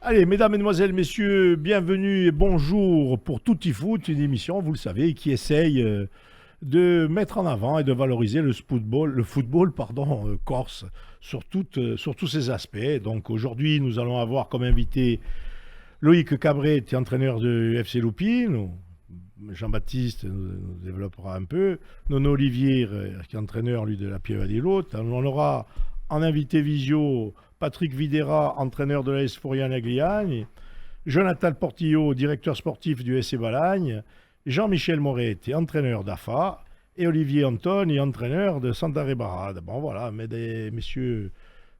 Allez, mesdames, mesdemoiselles, messieurs, bienvenue et bonjour pour Tutti Foot, une émission, vous le savez, qui essaye de mettre en avant et de valoriser le football corse sur tous ses aspects. Donc aujourd'hui, nous allons avoir comme invité Loïc Cabret, qui est entraîneur de FC Loupine. Jean-Baptiste nous développera un peu. Nono Olivier, qui est entraîneur, lui, de la Pieve di Lot. On aura en invité visio Patrick Videra, entraîneur de la l'AS Florian-Agliagne. Jonathan Portillo, directeur sportif du SC Balagne. Jean-Michel Moretti, entraîneur d'AFA. Et Olivier Antoni, entraîneur de Santa Rebarad. Bon, voilà, messieurs,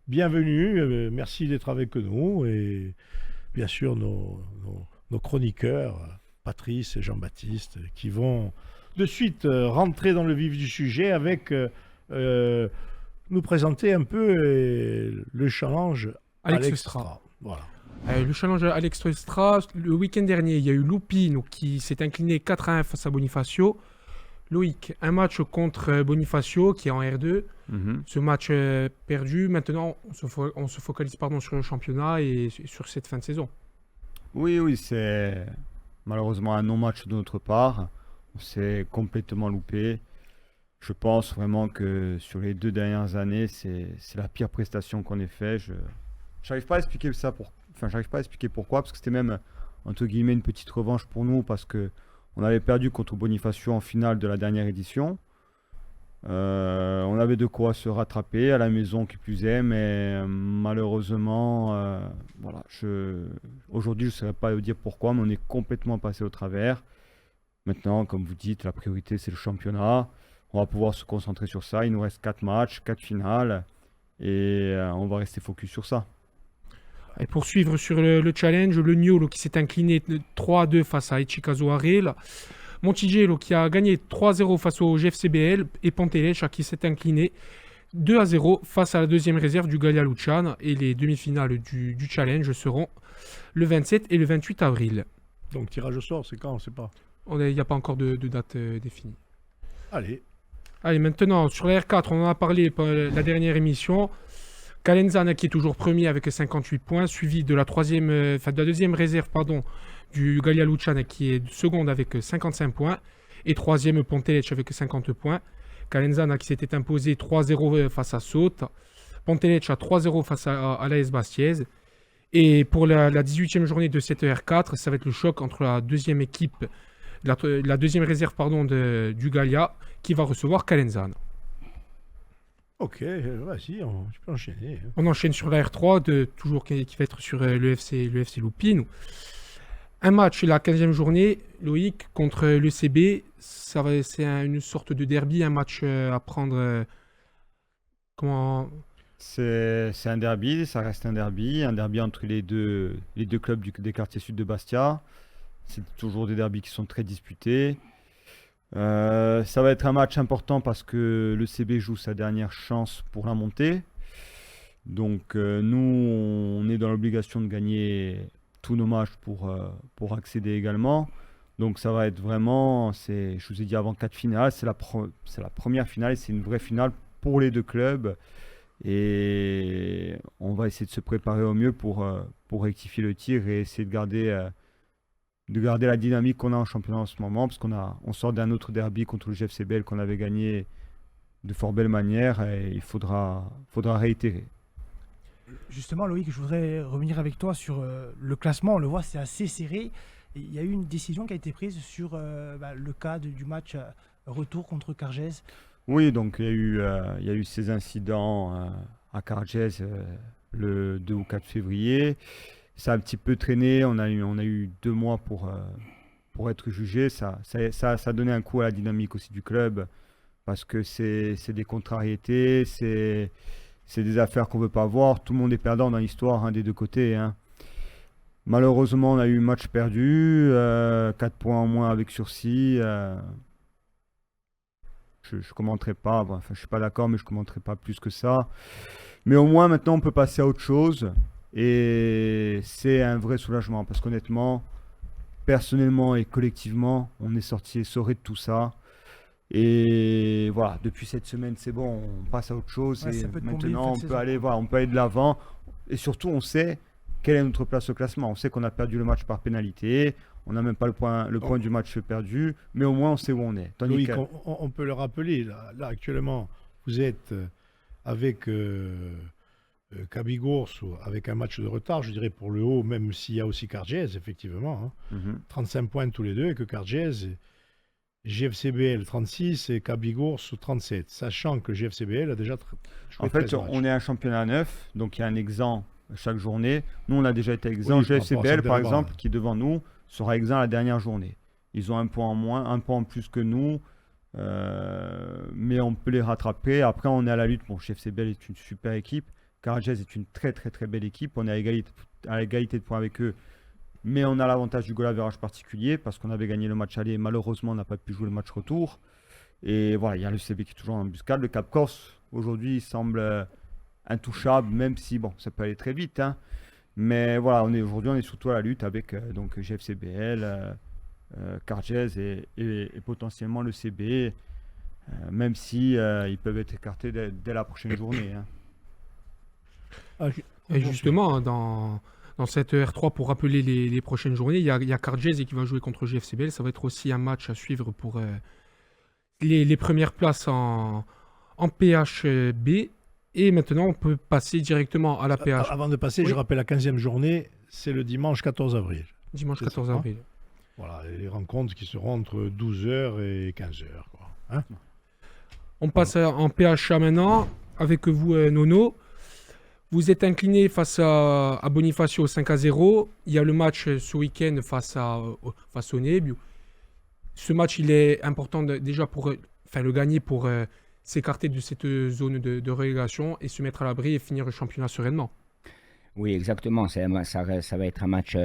bienvenue. Merci d'être avec nous. Et bien sûr, nos chroniqueurs, Patrice et Jean-Baptiste, qui vont de suite rentrer dans le vif du sujet avec nous présenter un peu le challenge Alex Extra. Voilà. Le challenge Alex Extra, le week-end dernier, il y a eu Lupino qui s'est incliné 4-1 face à Bonifacio. Loïc, un match contre Bonifacio qui est en R2. Ce match perdu. Maintenant, on se focalise sur le championnat et sur cette fin de saison. Oui, c'est malheureusement un non-match de notre part. On s'est complètement loupé. Je pense vraiment que sur les 2 dernières années, c'est la pire prestation qu'on ait fait. J'arrive pas à expliquer j'arrive pas à expliquer pourquoi, parce que c'était même entre guillemets une petite revanche pour nous, parce que on avait perdu contre Bonifacio en finale de la dernière édition. On avait de quoi se rattraper à la maison qui plus est, mais malheureusement, aujourd'hui je ne saurais pas dire pourquoi, mais on est complètement passé au travers. Maintenant, comme vous dites, la priorité c'est le championnat. On va pouvoir se concentrer sur ça. Il nous reste 4 matchs, 4 finales, et on va rester focus sur ça. Et pour suivre sur le challenge, le Niolo qui s'est incliné 3-2 face à Ichikazu Arel. Montigello qui a gagné 3-0 face au GFCBL et Ponteleccia qui s'est incliné 2-0 face à la deuxième réserve du Gallia Luciana. Et les demi-finales du challenge seront le 27 et le 28 avril. Donc tirage au sort, c'est quand? On ne sait pas. Il n'y a pas encore de date définie. Allez, maintenant, sur la R4, on en a parlé pour la dernière émission. Calenzana qui est toujours premier avec 58 points, suivi de la deuxième réserve du Gallia Luciana qui est seconde avec 55 points et troisième Ponteleccia avec 50 points. Calenzana qui s'était imposé 3-0 face à Saute, Ponteleccia 3-0 face à l'AS Bastiaise. Et pour la 18e journée de cette R4, ça va être le choc entre la deuxième équipe, la deuxième réserve du Gallia qui va recevoir Calenzana. Ok, vas-y, tu peux enchaîner. On enchaîne sur la R3, toujours qui va être sur le FC Lupino. Un match, la 15e journée, Loïc, contre l'ECB. C'est une sorte de derby, un match à prendre. C'est un derby, ça reste un derby entre les deux clubs des quartiers sud de Bastia. C'est toujours des derbys qui sont très disputés. Ça va être un match important parce que le CB joue sa dernière chance pour la montée. Donc nous, on est dans l'obligation de gagner tous nos matchs pour accéder également. Donc ça va être vraiment, je vous ai dit avant 4 finales, c'est la première finale et c'est une vraie finale pour les deux clubs. Et on va essayer de se préparer au mieux pour rectifier le tir et essayer de garder la dynamique qu'on a en championnat en ce moment, parce on sort d'un autre derby contre le GFCBL qu'on avait gagné de fort belle manière et il faudra réitérer. Justement, Loïc, je voudrais revenir avec toi sur le classement. On le voit, c'est assez serré. Et il y a eu une décision qui a été prise sur le cas du match retour contre Cargès. Oui, donc il y a eu ces incidents à Cargès le 2 ou 4 février. Ça a un petit peu traîné, on a eu 2 mois pour être jugé. Ça a donné un coup à la dynamique aussi du club, parce que c'est des contrariétés, c'est des affaires qu'on ne veut pas voir. Tout le monde est perdant dans l'histoire des deux côtés. Malheureusement, on a eu match perdu, 4 points en moins avec sursis. Je ne commenterai pas, je ne suis pas d'accord, mais je ne commenterai pas plus que ça. Mais au moins, maintenant, on peut passer à autre chose. Et c'est un vrai soulagement, parce qu'honnêtement, personnellement et collectivement, on est sorti essoré de tout ça. Et voilà, depuis cette semaine, c'est bon, on passe à autre chose. Ouais, et ça peut te combler maintenant, une fin de saison. on peut aller de l'avant. Et surtout, on sait quelle est notre place au classement. On sait qu'on a perdu le match par pénalité, on n'a même pas le point du match perdu, mais au moins on sait où on est. Tandis Loïc, que- on peut le rappeler, là, actuellement, vous êtes avec Cabigours avec un match de retard, je dirais pour le haut, même s'il y a aussi Cargès, effectivement. Hein. Mhm. 35 points tous les deux, et que Cargès, GFCBL 36 et Cabigours 37, sachant que GFCBL a déjà joué En fait, 13 matchs. on est un championnat neuf, donc il y a un exempt chaque journée. Nous, on a déjà été exempt. Oui, par rapport à GFCBL, par Saint-Denis. exemple, qui est devant nous, sera exempt la dernière journée. Ils ont un point en moins, un point en plus que nous, mais on peut les rattraper. Après, on est à la lutte. Bon, GFCBL est une super équipe. Cargès est une très très très belle équipe. On est à égalité de points avec eux. Mais on a l'avantage du goal average particulier parce qu'on avait gagné le match aller. Malheureusement, on n'a pas pu jouer le match retour. Et voilà, il y a le CB qui est toujours en embuscade. Le Cap Corse, aujourd'hui, il semble intouchable, même si bon, ça peut aller très vite. Hein. Mais voilà, aujourd'hui, on est surtout à la lutte avec donc GFCBL, Cargès et potentiellement le CB, même si ils peuvent être écartés dès la prochaine journée. Hein. Ah, Et justement, dans cette R3, pour rappeler les prochaines journées, il y a Cargese qui va jouer contre GFCBL. Ça va être aussi un match à suivre pour les premières places en PHB. Et maintenant, on peut passer directement à la PH. Avant de passer, Oui. je rappelle la 15e journée, c'est le dimanche 14 avril. Dimanche c'est 14 ça, hein. avril. Voilà, et les rencontres qui seront entre 12h et 15h. Quoi. Hein. On passe en PHA maintenant, avec vous, Nono. Vous êtes incliné face à Bonifacio 5-0. Il y a le match ce week-end face au Nebu. Ce match, il est important déjà pour le gagner pour s'écarter de cette zone de relégation et se mettre à l'abri et finir le championnat sereinement. Oui, exactement. Ça va être un match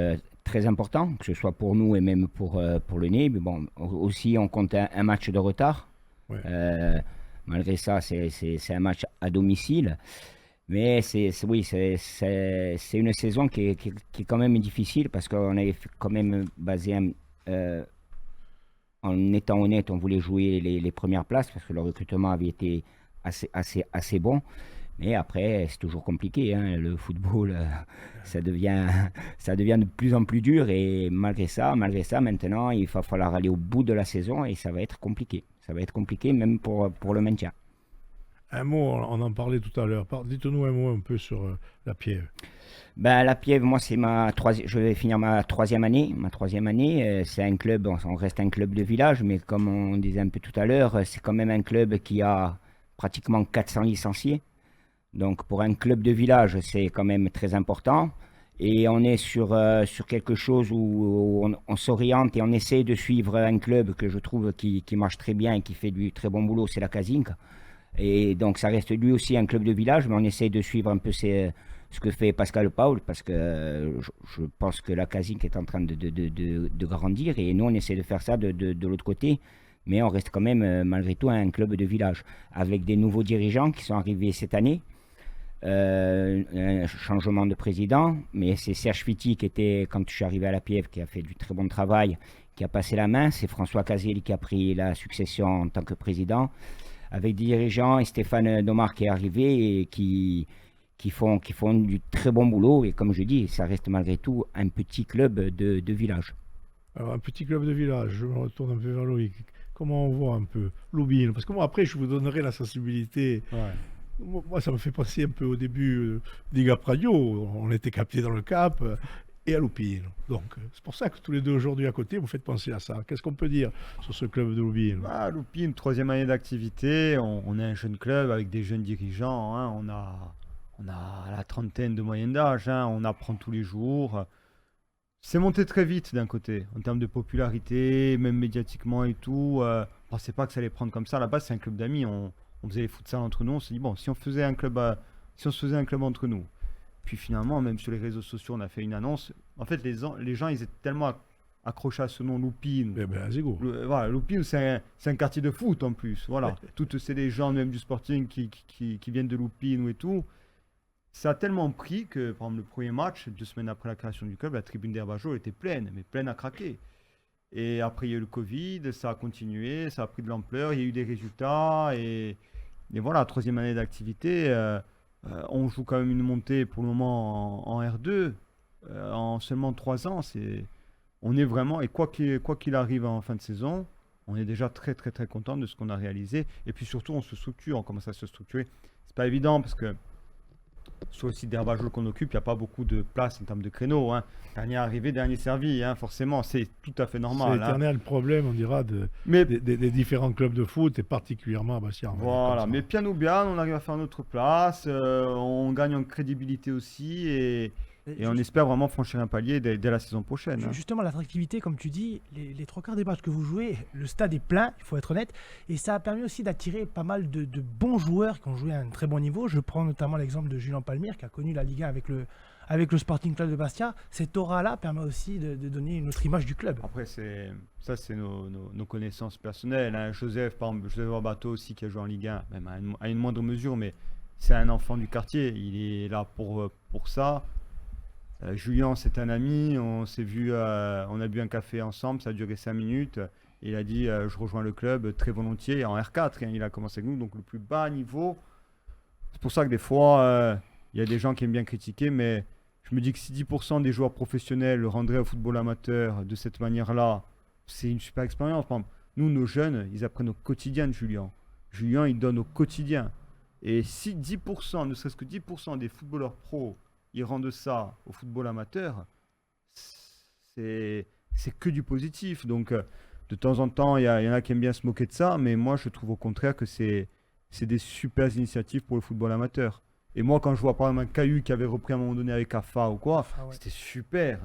très important, que ce soit pour nous et même pour le NEB. Bon, aussi, on compte un match de retard. Ouais. Malgré ça, c'est un match à domicile. Mais c'est une saison qui est quand même difficile parce qu'on est quand même basé en étant honnête, on voulait jouer les premières places parce que le recrutement avait été assez bon. Mais après, c'est toujours compliqué. Hein. Le football, ça devient de plus en plus dur. Et malgré ça, maintenant, il va falloir aller au bout de la saison et ça va être compliqué. Ça va être compliqué même pour le maintien. Un mot, on en parlait tout à l'heure. Dites-nous un mot un peu sur la Piève. Ben, la Piève, moi, je vais finir ma troisième année. Ma troisième année, c'est un club, on reste un club de village, mais comme on disait un peu tout à l'heure, c'est quand même un club qui a pratiquement 400 licenciés. Donc pour un club de village, c'est quand même très important. Et on est sur quelque chose où on s'oriente et on essaie de suivre un club que je trouve qui marche très bien et qui fait du très bon boulot, c'est la Casink. Et donc ça reste lui aussi un club de village, mais on essaie de suivre un peu ce que fait Pascal Paul, parce que je pense que la Casink est en train de grandir et nous on essaie de faire ça de l'autre côté. Mais on reste quand même malgré tout un club de village, avec des nouveaux dirigeants qui sont arrivés cette année. Un changement de président, mais c'est Serge Fiti qui était, quand je suis arrivé à la Piève, qui a fait du très bon travail, qui a passé la main. C'est François Cazel qui a pris la succession en tant que président, avec des dirigeants et Stéphane Domar qui est arrivé et qui font du très bon boulot. Et comme je dis, ça reste malgré tout un petit club de village. Alors, un petit club de village, je me retourne un peu vers Loïc. Comment on voit un peu Loubine? Parce que moi, après, je vous donnerai la sensibilité. Ouais. Moi, ça me fait penser un peu au début d'Igap Radio. On était capté dans le Cap et à Loupine. Donc, c'est pour ça que tous les deux aujourd'hui à côté, vous faites penser à ça. Qu'est-ce qu'on peut dire sur ce club de Loupine? Ah, Loupine, troisième année d'activité. On est un jeune club avec des jeunes dirigeants. Hein. On a la trentaine de moyenne d'âge. Hein. On apprend tous les jours. C'est monté très vite d'un côté, en termes de popularité, même médiatiquement et tout. On pensait pas que ça allait prendre comme ça. À la base, c'est un club d'amis. On faisait les futsal entre nous. On s'est dit, bon, si on se faisait un club entre nous. Puis finalement, même sur les réseaux sociaux, on a fait une annonce. En fait, les gens, ils étaient tellement accrochés à ce nom Loupine. Eh ben, c'est go. Voilà, Loupine, c'est un quartier de foot en plus. Voilà. C'est des gens même du Sporting qui viennent de Loupine et tout. Ça a tellement pris que, par exemple, le premier match, 2 semaines après la création du club, la tribune d'Herbajo était pleine, mais pleine à craquer. Et après, il y a eu le Covid, ça a continué, ça a pris de l'ampleur, il y a eu des résultats. Et voilà, troisième année d'activité, on joue quand même une montée pour le moment en R2. en seulement 3 ans. On est vraiment, et quoi qu'il arrive en fin de saison, on est déjà très très très content de ce qu'on a réalisé. Et puis surtout, on se structure, on commence à se structurer. C'est pas évident parce que sur le site d'herbage qu'on occupe, il n'y a pas beaucoup de place en termes de créneaux. Dernier arrivé, dernier servi, forcément, c'est tout à fait C'est normal. l'éternel problème, on dira, Mais des différents clubs de foot, et particulièrement à Bastia. voilà, mais bien ou bien, on arrive à faire notre place, on gagne en crédibilité aussi, et on espère vraiment franchir un palier dès la saison prochaine. Justement, l'attractivité, comme tu dis, les 3 quarts des matchs que vous jouez, le stade est plein, il faut être honnête, et ça a permis aussi d'attirer pas mal de bons joueurs qui ont joué à un très bon niveau. Je prends notamment l'exemple de Julien Palmire qui a connu la Ligue 1 avec le Sporting Club de Bastia. Cette aura-là permet aussi de donner une autre image du club. Après, c'est nos connaissances personnelles. Joseph, par exemple, Joseph Barbato aussi qui a joué en Ligue 1, même à une moindre mesure, mais c'est un enfant du quartier, il est là pour ça. Julien, c'est un ami, on s'est vu, on a bu un café ensemble, ça a duré 5 minutes. Il a dit je rejoins le club très volontiers en R4. Il a commencé avec nous, donc le plus bas niveau. C'est pour ça que des fois, il y a des gens qui aiment bien critiquer, mais je me dis que si 10% des joueurs professionnels le rendraient au football amateur de cette manière-là, c'est une super expérience. Par exemple, nous, nos jeunes, ils apprennent au quotidien de Julien. Julien, il donne au quotidien. Et si 10%, ne serait-ce que 10% des footballeurs pros, ils rendent ça au football amateur, c'est que du positif. Donc, de temps en temps, il y en a qui aiment bien se moquer de ça, mais moi, je trouve au contraire que c'est des super initiatives pour le football amateur. Et moi, quand je vois par exemple un Caillou qui avait repris à un moment donné avec AFA ou quoi, Ouais. c'était super.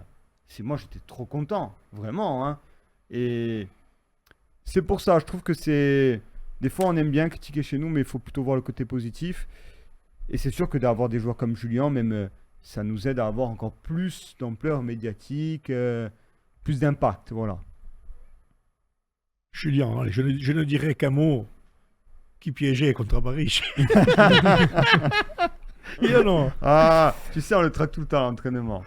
Moi, j'étais trop content, vraiment. Et c'est pour ça, je trouve que c'est... Des fois, on aime bien critiquer chez nous, mais il faut plutôt voir le côté positif. Et c'est sûr que d'avoir des joueurs comme Julien, même... ça nous aide à avoir encore plus d'ampleur médiatique, plus d'impact, voilà. Julien, allez, je ne dirais qu'un mot qui piégeait contre Paris. Non. Ah, tu sais, on le traque tout le temps à l'entraînement.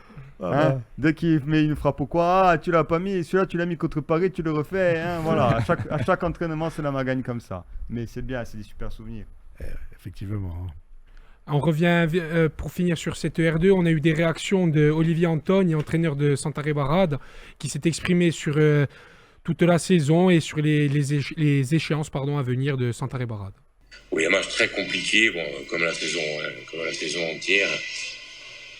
Dès qu'il met une frappe ou quoi, tu l'as pas mis, celui-là tu l'as mis contre Paris, tu le refais. Voilà, à chaque entraînement, c'est la magagne comme ça. Mais c'est bien, c'est des super souvenirs. Effectivement. On revient pour finir sur cette R2. On a eu des réactions de Olivier Antogne, entraîneur de Santa Barad, qui s'est exprimé sur toute la saison et sur les échéances à venir de Santa Barad. Oui, un match très compliqué, comme la saison entière.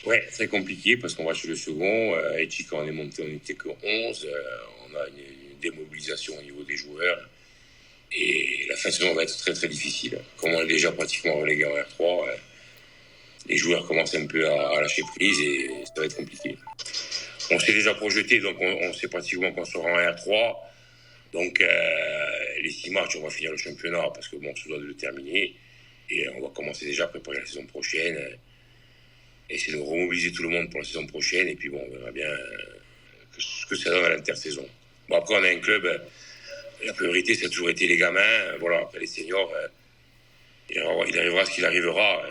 Ouais, très compliqué parce qu'on va chez le second. Etchi, quand on est monté, on n'était que 11. On a une démobilisation au niveau des joueurs. Et la fin de saison va être très très difficile. Comme on est déjà pratiquement relégué en R3, les joueurs commencent un peu à lâcher prise et ça va être compliqué. On s'est déjà projeté, donc on sait pratiquement qu'on sera en R3. Donc les 6 matchs, on va finir le championnat parce que on se doit de le terminer. Et on va commencer déjà à préparer la saison prochaine. Essayer de remobiliser tout le monde pour la saison prochaine. Et puis on verra bien ce que ça donne à l'intersaison. Après, on a un club... La priorité, ça a toujours été les gamins. Voilà, après les seniors, il arrivera ce qu'il arrivera.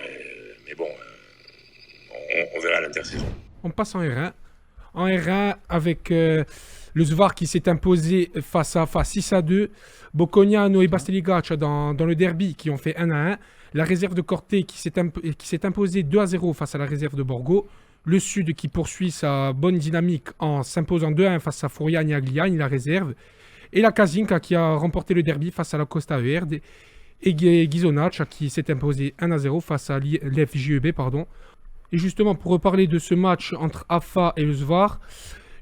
Mais bon, on verra à l'intersaison. On passe en R1. En R1, avec le Zvar qui s'est imposé face à 6-2. Bocognano et Basteligac dans le derby qui ont fait 1-1. La réserve de Corté qui s'est imposée 2-0 face à la réserve de Borgo. Le Sud qui poursuit sa bonne dynamique en s'imposant 2-1 face à Furiani et Agliani, la réserve. Et la Kazinka qui a remporté le derby face à la Costa Verde. Et Ghizonac qui s'est imposé 1-0 face à l'FJEB. Et justement, pour reparler de ce match entre AFA et le Zvar,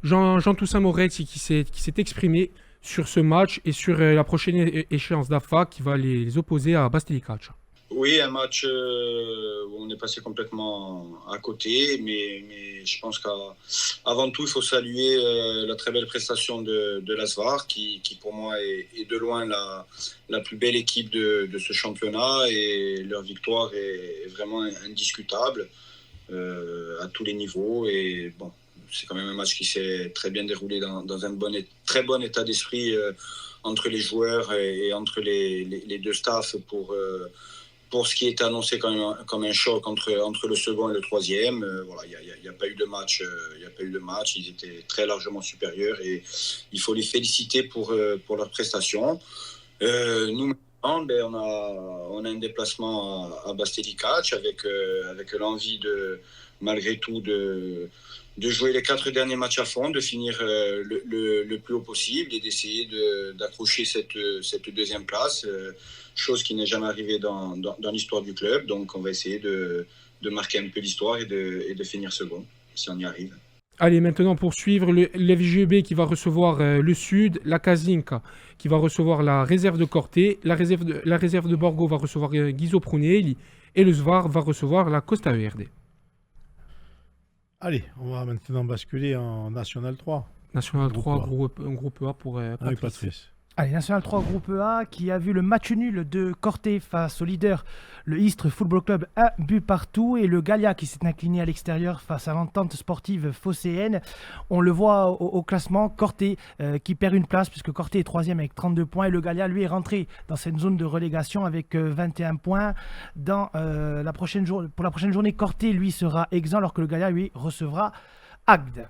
Jean-Toussaint Moretti qui s'est exprimé sur ce match et sur la prochaine échéance d'AFA qui va les opposer à Bastelicac. Oui, un match où on est passé complètement à côté, mais je pense qu'avant tout, il faut saluer la très belle prestation de la Zvar, qui pour moi est de loin la plus belle équipe de ce championnat, et leur victoire est vraiment indiscutable à tous les niveaux. Et bon, c'est quand même un match qui s'est très bien déroulé dans un très bon état d'esprit entre les joueurs et entre les deux staffs pour ce qui est annoncé comme un choc entre le second et le troisième. Voilà, il n'y a pas eu de match. Ils étaient très largement supérieurs et il faut les féliciter pour leur prestation. Nous, ben, on a un déplacement à Bastelicac avec l'envie malgré tout de jouer les 4 derniers matchs à fond, de finir le plus haut possible et d'essayer d'accrocher cette deuxième place, chose qui n'est jamais arrivée dans l'histoire du club. Donc on va essayer de marquer un peu l'histoire et de finir second, si on y arrive. Allez, maintenant pour suivre, l'FGB qui va recevoir le Sud, la Kazinka qui va recevoir la réserve de Corté, la réserve de Borgo va recevoir Ghiso Prunelli et le Svar va recevoir la Costa Verde. Allez, on va maintenant basculer en National 3. National Groupe 3, A. groupe A pour Avec Patrice. Patrice. Allez, National 3 Groupe A qui a vu le match nul de Corté face au leader, le Istres Football Club, 1 but partout, et le Gallia qui s'est incliné à l'extérieur face à l'entente sportive phocéenne. On le voit au classement, Corté qui perd une place puisque Corté est 3e avec 32 points et le Gallia lui est rentré dans cette zone de relégation avec 21 points. Pour la prochaine journée, Corté lui sera exempt alors que le Gallia lui recevra Agde.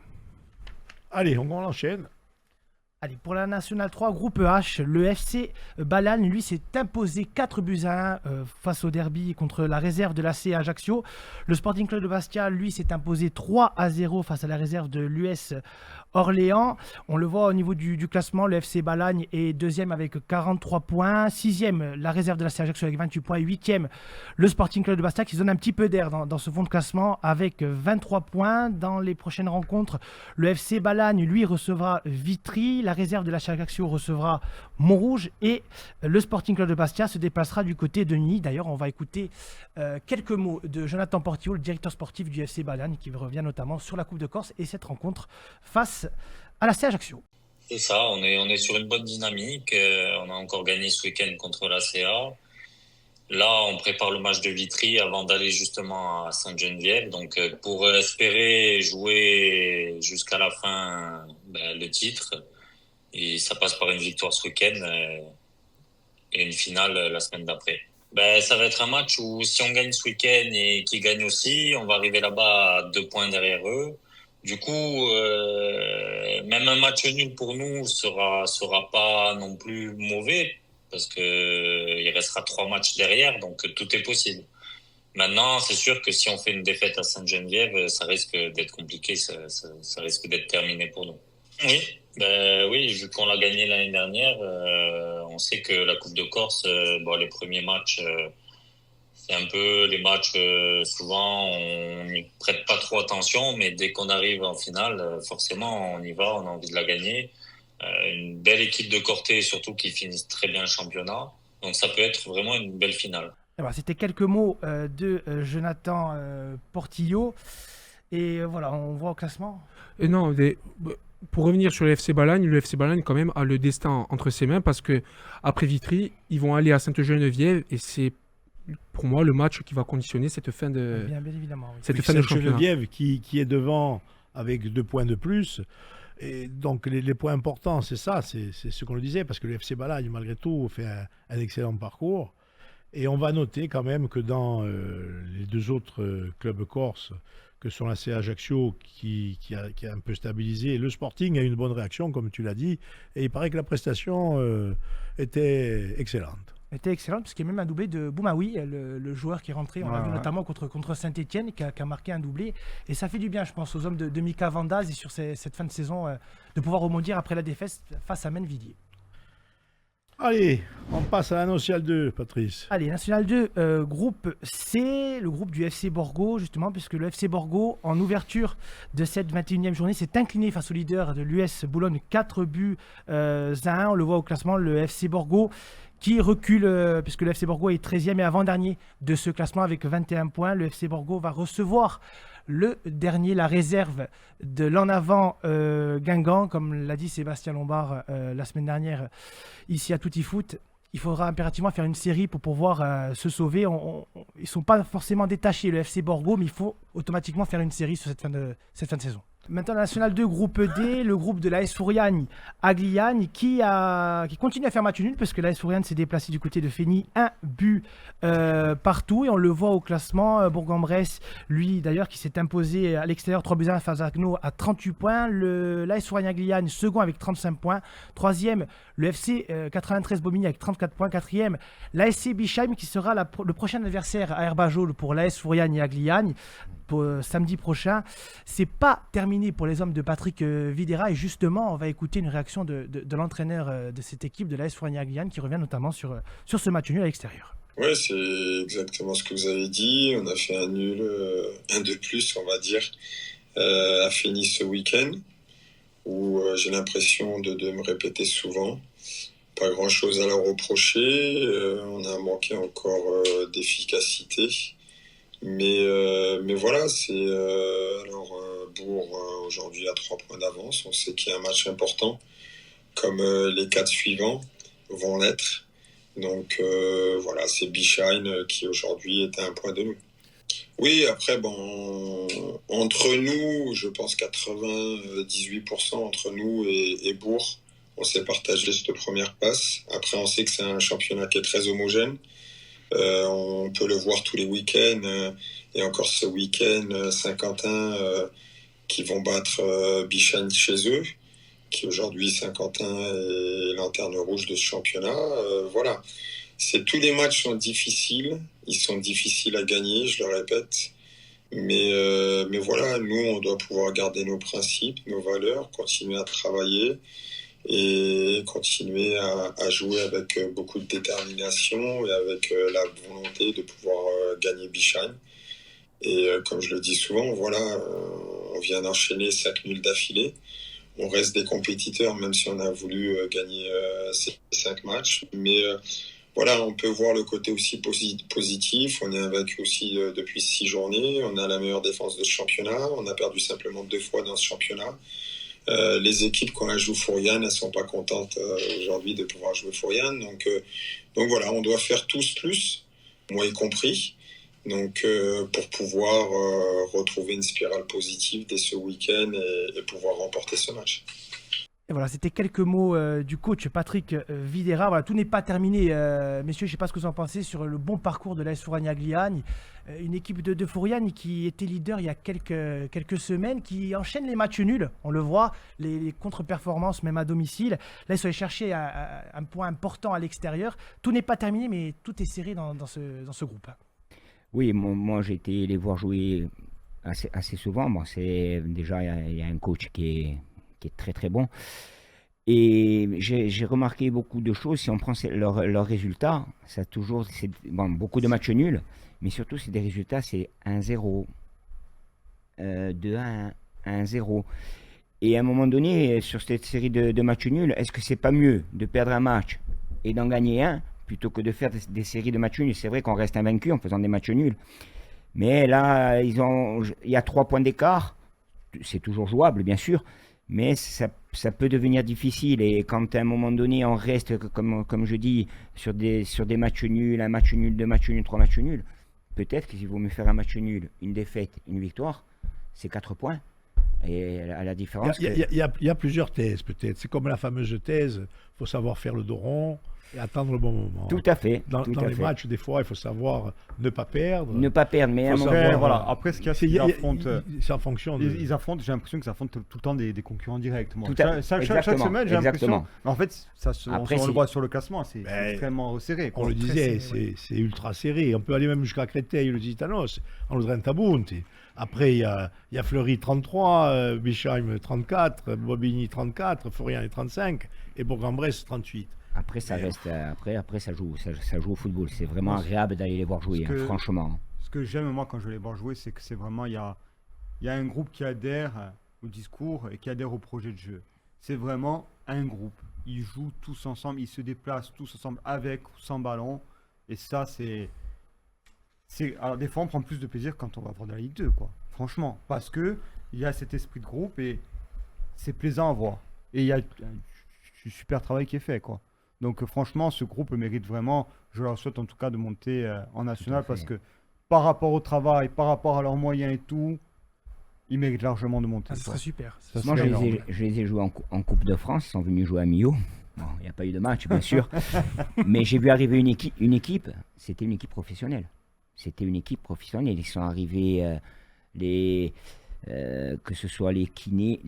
Allez, on enchaîne. Allez, pour la Nationale 3, groupe H, le FC Balagne, lui, s'est imposé 4-1 face au derby contre la réserve de l'AC Ajaccio. Le Sporting Club de Bastia, lui, s'est imposé 3-0 face à la réserve de l'US Orléans. On le voit au niveau du classement, le FC Balagne est 2e avec 43 points. 6e, la réserve de l'AC Ajaccio avec 28 points. 8e, le Sporting Club de Bastia qui donne un petit peu d'air dans ce fond de classement avec 23 points. Dans les prochaines rencontres, le FC Balagne, lui, recevra Vitry. La réserve de l'AC Ajaccio recevra Montrouge et le Sporting Club de Bastia se déplacera du côté de Nice. D'ailleurs, on va écouter quelques mots de Jonathan Portillo, le directeur sportif du FC Balagne, qui revient notamment sur la Coupe de Corse et cette rencontre face à l'AC Ajaccio. C'est ça, on est sur une bonne dynamique. On a encore gagné ce week-end contre l'ACA. Là, on prépare le match de Vitry avant d'aller justement à Sainte-Geneviève. Donc, pour espérer jouer jusqu'à la fin le titre, et ça passe par une victoire ce week-end et une finale la semaine d'après. Ça va être un match où si on gagne ce week-end et qu'ils gagnent aussi, on va arriver là-bas à 2 points derrière eux. Du coup, même un match nul pour nous sera pas non plus mauvais parce que il restera 3 matchs derrière, donc tout est possible. Maintenant, c'est sûr que si on fait une défaite à Sainte-Geneviève, ça risque d'être compliqué, ça risque d'être terminé pour nous. Oui, vu qu'on l'a gagné l'année dernière, on sait que la Coupe de Corse, les premiers matchs, c'est un peu les matchs, souvent on n'y prête pas trop attention, mais dès qu'on arrive en finale, forcément on y va, on a envie de la gagner. Une belle équipe de Corté, surtout qui finissent très bien le championnat, donc ça peut être vraiment une belle finale. Alors, c'était quelques mots de Jonathan Portillo et voilà, on voit au classement. Pour revenir sur le FC Balagne quand même a le destin entre ses mains parce que après Vitry, ils vont aller à Sainte-Geneviève et c'est pour moi le match qui va conditionner cette fin de Bien évidemment. Oui. cette fin de championnat. Sainte-Geneviève qui est devant avec 2 points de plus. Et donc les points importants, c'est ça, c'est ce qu'on le disait, parce que le FC Balagne, malgré tout, fait un excellent parcours. Et on va noter quand même que dans les 2 autres clubs corses, que sont la CA Ajaccio qui a un peu stabilisé. Le Sporting a eu une bonne réaction, comme tu l'as dit, et il paraît que la prestation était excellente. Était excellente, parce qu'il y a même un doublé de Boumaoui, le joueur qui est rentré, on l'a vu notamment contre Saint-Etienne, qui a marqué un doublé. Et ça fait du bien, je pense, aux hommes de Mika Vandaz et sur cette fin de saison, de pouvoir rebondir après la défaite face à Mennevilliers. Allez, on passe à la Nationale 2, Patrice. Allez, National 2, groupe C, le groupe du FC Borgo, justement, puisque le FC Borgo, en ouverture de cette 21e journée, s'est incliné face au leader de l'US Boulogne, 4 buts à 1. On le voit au classement, le FC Borgo qui recule, puisque le FC Borgo est 13e et avant-dernier de ce classement avec 21 points. Le FC Borgo va recevoir le dernier, la réserve de l'en avant Guingamp, comme l'a dit Sébastien Lombard la semaine dernière ici à Tutti Foot. Il faudra impérativement faire une série pour pouvoir se sauver. Ils ne sont pas forcément détachés, le FC Borgo, mais il faut automatiquement faire une série sur cette fin de saison. Maintenant, National 2, groupe D, le groupe de l'AS Fouriane à Gliane qui continue à faire match nul parce que l'AS Fouriane s'est déplacé du côté de Fény, un but partout. Et on le voit au classement. Bourg-en-Bresse, lui d'ailleurs, qui s'est imposé à l'extérieur 3-1 face à Agno à 38 points. L'AS Fouriane à Gliane, second avec 35 points. Troisième, le FC 93 Bobigny avec 34 points. Quatrième, l'ASC Bischheim qui sera le prochain adversaire à Herbajol pour l'AS Fouriane et à Gliane. Samedi prochain. C'est pas terminé pour les hommes de Patrick Videra et justement on va écouter une réaction de l'entraîneur de cette équipe de l'AS Fournier-Guyane qui revient notamment sur ce match nul à l'extérieur. Ouais, c'est exactement ce que vous avez dit. On a fait un nul, un de plus on va dire, à Fény ce week-end où j'ai l'impression de me répéter souvent. Pas grand chose à leur reprocher, on a manqué encore d'efficacité. Mais voilà, Bourg aujourd'hui a 3 points d'avance. On sait qu'il y a un match important, comme les 4 suivants vont l'être. Donc voilà, c'est Bischheim qui aujourd'hui est à 1 point de nous. Oui, après, entre nous, je pense 98% entre nous et Bourg, on s'est partagé cette première passe. Après, on sait que c'est un championnat qui est très homogène. On peut le voir tous les week-ends et encore ce week-end Saint-Quentin qui vont battre Bischheim chez eux, qui aujourd'hui Saint-Quentin est lanterne rouge de ce championnat. Voilà, tous les matchs sont difficiles, ils sont difficiles à gagner, je le répète, mais voilà, nous on doit pouvoir garder nos principes, nos valeurs, continuer à travailler et continuer à jouer avec beaucoup de détermination et avec la volonté de pouvoir gagner Bischheim. Et comme je le dis souvent, voilà, on vient d'enchaîner 5 nuls d'affilée. On reste des compétiteurs, même si on a voulu gagner ces 5 matchs. Mais voilà, on peut voir le côté aussi positif. On est invaincu aussi depuis 6 journées. On a la meilleure défense de ce championnat. On a perdu simplement 2 fois dans ce championnat. Les équipes, quand elles jouent Fouriane, elles ne sont pas contentes aujourd'hui de pouvoir jouer Fouriane. Donc voilà, on doit faire tous plus, moi y compris, pour pouvoir retrouver une spirale positive dès ce week-end et pouvoir remporter ce match. Et voilà, c'était quelques mots du coach Patrick Videra. Voilà, tout n'est pas terminé, messieurs. Je ne sais pas ce que vous en pensez sur le bon parcours de l'AS Fournier-Gliane. Une équipe de Fouriane qui était leader il y a quelques semaines, qui enchaîne les matchs nuls. On le voit, les contre-performances même à domicile. Là, ils sont allés chercher un point important à l'extérieur. Tout n'est pas terminé, mais tout est serré dans ce groupe. Oui, moi j'ai été les voir jouer assez souvent. Bon, déjà, il y a un coach qui est très très bon. Et j'ai remarqué beaucoup de choses. Si on prend leurs résultats, ça a toujours beaucoup de matchs nuls, mais surtout c'est des résultats, c'est 1-0, 2-1, 1-0. Et à un moment donné, sur cette série de matchs nuls, est-ce que c'est pas mieux de perdre un match et d'en gagner un plutôt que de faire des séries de matchs nuls? C'est vrai qu'on reste invaincu en faisant des matchs nuls, mais là il y a 3 points d'écart. C'est toujours jouable, bien sûr. Mais ça peut devenir difficile et quand à un moment donné on reste, comme je dis, sur des matchs nuls, un match nul, 2 matchs nuls, 3 matchs nuls, peut-être qu'il vaut mieux faire un match nul, une défaite, une victoire, c'est 4 points. Et à la différence... Il y a plusieurs thèses peut-être. C'est comme la fameuse thèse, il faut savoir faire le dos rond et attendre le bon moment. Tout à fait. Dans les matchs, des fois, il faut savoir ne pas perdre. Ne pas perdre, mais à un moment donné... Voilà. Après, ce qu'il y a, c'est qu'ils affrontent... C'est en fonction de... Ils affrontent, j'ai l'impression qu'ils affrontent tout le temps des concurrents directs. Chaque semaine, j'ai l'impression... En fait, on le voit sur le classement, c'est extrêmement resserré. On le disait, c'est ultra serré. On peut aller même jusqu'à Créteil, le Gitanos, en Lodren-Tabunti. Après, il y a Fleury 33, Bischheim 34, Bobigny 34, Fouriane 35 et Bourg-en-Bresse 38. Après, ça reste. Après, ça joue au football. C'est vraiment agréable d'aller les voir jouer, franchement. Ce que j'aime, moi, quand je les vois jouer, c'est que c'est vraiment. Il y a un groupe qui adhère au discours et qui adhère au projet de jeu. C'est vraiment un groupe. Ils jouent tous ensemble, ils se déplacent tous ensemble avec ou sans ballon. Et ça, alors, des fois, on prend plus de plaisir quand on va voir de la Ligue 2, quoi. Franchement. Parce qu'il y a cet esprit de groupe et c'est plaisant à voir. Et il y a du super travail qui est fait, quoi. Donc franchement, ce groupe mérite vraiment, je leur souhaite en tout cas de monter en national parce que par rapport au travail, par rapport à leurs moyens et tout, ils méritent largement de monter. Ah, ce serait super. Ça Moi, serait je les ai joués en Coupe de France. Ils sont venus jouer à Millau. Bon, il n'y a pas eu de match, bien sûr. Mais j'ai vu arriver une équipe. C'était une équipe professionnelle. C'était une équipe professionnelle. Ils sont arrivés, que ce soit les kinés,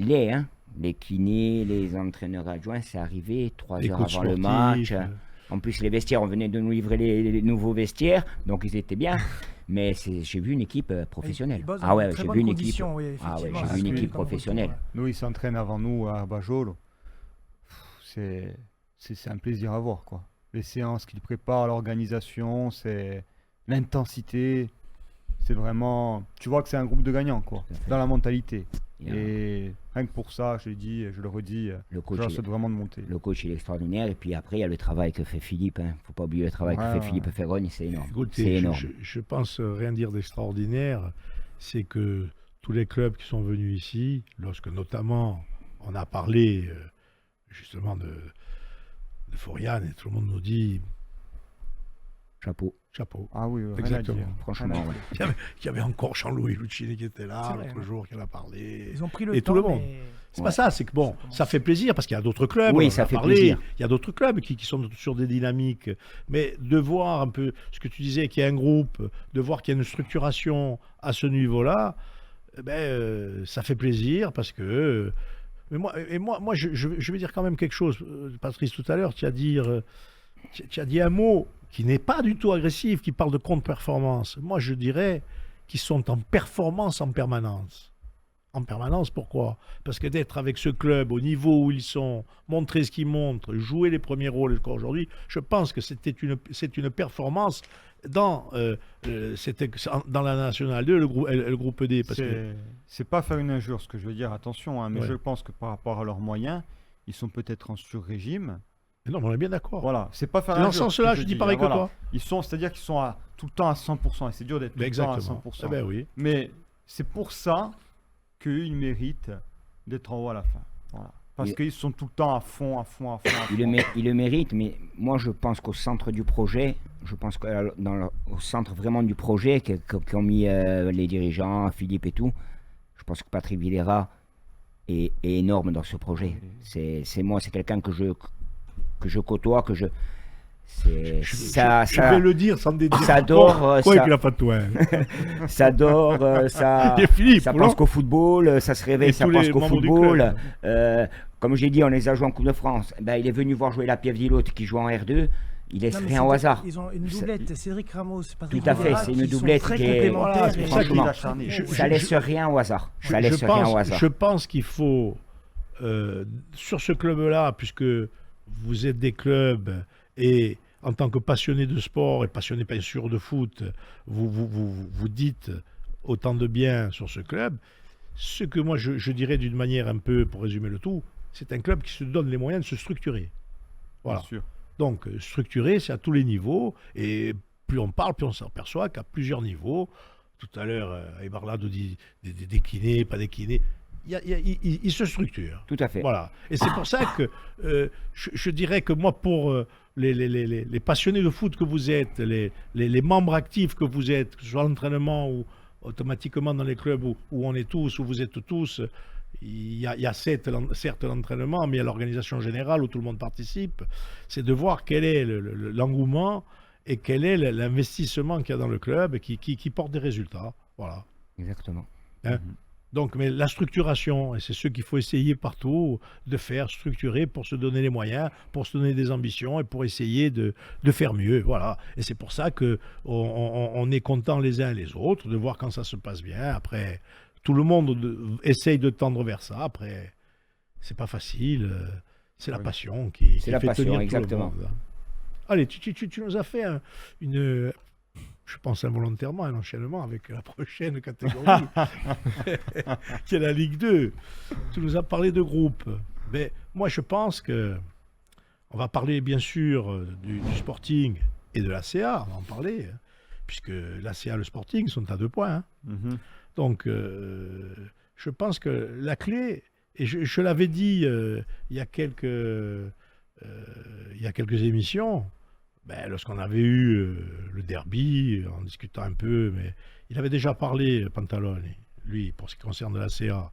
les kinés, les entraîneurs adjoints, c'est arrivé 3 Les heures coachs avant le sportifs, match. En plus, les vestiaires, on venait de nous livrer les nouveaux vestiaires, donc ils étaient bien. Mais j'ai vu une équipe professionnelle. Ils bossent dans Ah de ouais, très j'ai bonnes vu une équipe. conditions, oui, Ah ouais, effectivement, j'ai c'est vu ce une que équipe j'ai comme professionnelle. retour, Nous, ils s'entraînent avant nous à Arbajol. C'est un plaisir à voir, quoi. Les séances qu'ils préparent, l'organisation, c'est l'intensité. C'est vraiment... Tu vois que c'est un groupe de gagnants, quoi, Tout à fait. dans la mentalité. Il y a- Et rien que pour ça, je le dis, je le redis, Le je coach, leur il- souhaite vraiment de monter. Le coach, il est extraordinaire. Et puis après, il y a le travail que fait Philippe. Faut pas oublier le travail Ouais, que fait ouais. Philippe Ferrogne. C'est énorme. Écoutez, C'est énorme. je pense rien dire d'extraordinaire. C'est que tous les clubs qui sont venus ici, lorsque notamment on a parlé justement de Florian, et tout le monde nous dit Chapeau. chapeau. Ah oui, rien à Exactement. dire. Franchement, Rien à ouais. dire. Il y avait encore Jean-Louis Lucchini qui était là C'est vrai, l'autre ouais. jour, qui en a parlé. Ils ont pris le Et temps, tout le monde. mais C'est Ouais. pas ça, c'est que bon, ça fait plaisir parce qu'il y a d'autres clubs. Oui, on en ça a fait parlé, plaisir. Il y a d'autres clubs qui sont sur des dynamiques. Mais de voir un peu ce que tu disais, qu'il y a un groupe, de voir qu'il y a une structuration à ce niveau-là, ça fait plaisir parce que. Mais moi je vais dire quand même quelque chose. Patrice, tout à l'heure, tu as dit un mot qui n'est pas du tout agressif, qui parle de contre-performance. Moi, je dirais qu'ils sont en performance en permanence. En permanence, pourquoi? Parce que d'être avec ce club au niveau où ils sont, montrer ce qu'ils montrent, jouer les premiers rôles encore aujourd'hui, je pense que c'est une performance dans la Nationale 2, le groupe D. Parce que, C'est pas faire une injure, ce que je veux dire, attention, hein, mais Ouais. je pense que par rapport à leurs moyens, ils sont peut-être en sur-régime. non, mais on est bien d'accord. Voilà, c'est pas faire C'est dans injure, ce que sens-là, je dis pareil hein, que voilà. toi. C'est-à-dire qu'ils sont tout le temps à 100%, et c'est dur d'être tout Mais le temps à exactement. 100%. Eh ben oui. Mais c'est pour ça qu'ils méritent d'être en haut à la fin. Voilà. Parce Il- qu'ils sont tout le temps à fond, à fond, à fond. à Il fond. le mérite, mais moi je pense qu'au centre du projet, je pense au centre vraiment du projet qu'ont mis les dirigeants, Philippe et tout, je pense que Patrick Vieira est énorme dans ce projet. C'est quelqu'un que je côtoie, que je... Je vais le dire sans dédire. ça dort, Quoi ça- qu'il a pas de toi. Ça dort, ça... Et Philippe, Ça non pense qu'au football, ça se réveille, Et ça tous pense les qu'au membres du football. club. Comme j'ai dit, on les a joués en Coupe de France. Ben, il est venu voir jouer la Piève d'Ilote qui joue en R2. Il laisse Non, mais rien au hasard. Ils ont une Ça- doublette, Cédric Ramos, Patrick Tout à fait, Vieira, c'est une qui sont doublette très qui est- complémentaires. Voilà, c'est et pour ça que franchement, acharné. Ça laisse rien au hasard. Ça laisse rien au hasard. Je pense qu'il faut, sur ce club-là, puisque vous êtes des clubs et en tant que passionné de sport et passionné bien sûr de foot, vous dites autant de bien sur ce club. Ce que moi je dirais d'une manière un peu, pour résumer le tout, c'est un club qui se donne les moyens de se structurer. Voilà. Bien sûr. Donc, structuré, c'est à tous les niveaux. Et plus on parle, plus on s'aperçoit qu'à plusieurs niveaux, tout à l'heure, Ebarlado dit des kinés, pas des kinés, il se structure. Tout à fait. Voilà. Et c'est pour ça que je dirais que moi, pour les passionnés de foot que vous êtes, les membres actifs que vous êtes, que ce soit à l'entraînement ou automatiquement dans les clubs où on est tous, où vous êtes tous, il y a certes l'entraînement, mais il y a l'organisation générale où tout le monde participe. C'est de voir quel est l'engouement et quel est l'investissement qu'il y a dans le club qui porte des résultats. Voilà. Exactement. Hein. Donc, mais la structuration, et c'est ce qu'il faut essayer partout de faire, structurer pour se donner les moyens, pour se donner des ambitions et pour essayer de faire mieux. Voilà. Et c'est pour ça que on est content les uns les autres de voir quand ça se passe bien. Après, tout le monde essaye de tendre vers ça. Après, c'est pas facile. C'est la Oui. passion qui C'est la fait passion, tenir exactement. tout le monde. Allez, tu nous as fait je pense involontairement, un enchaînement avec la prochaine catégorie, qui est la Ligue 2. Tu nous as parlé de groupe. Mais moi, je pense que on va parler bien sûr du Sporting et de l'ACA, on va en parler, hein, puisque l'ACA et le Sporting sont à 2 points. Hein. Mhm. Donc, je pense que la clé, et je l'avais dit il y a quelques émissions, lorsqu'on avait eu le derby, en discutant un peu, mais il avait déjà parlé, Pantalone, lui, pour ce qui concerne la CA,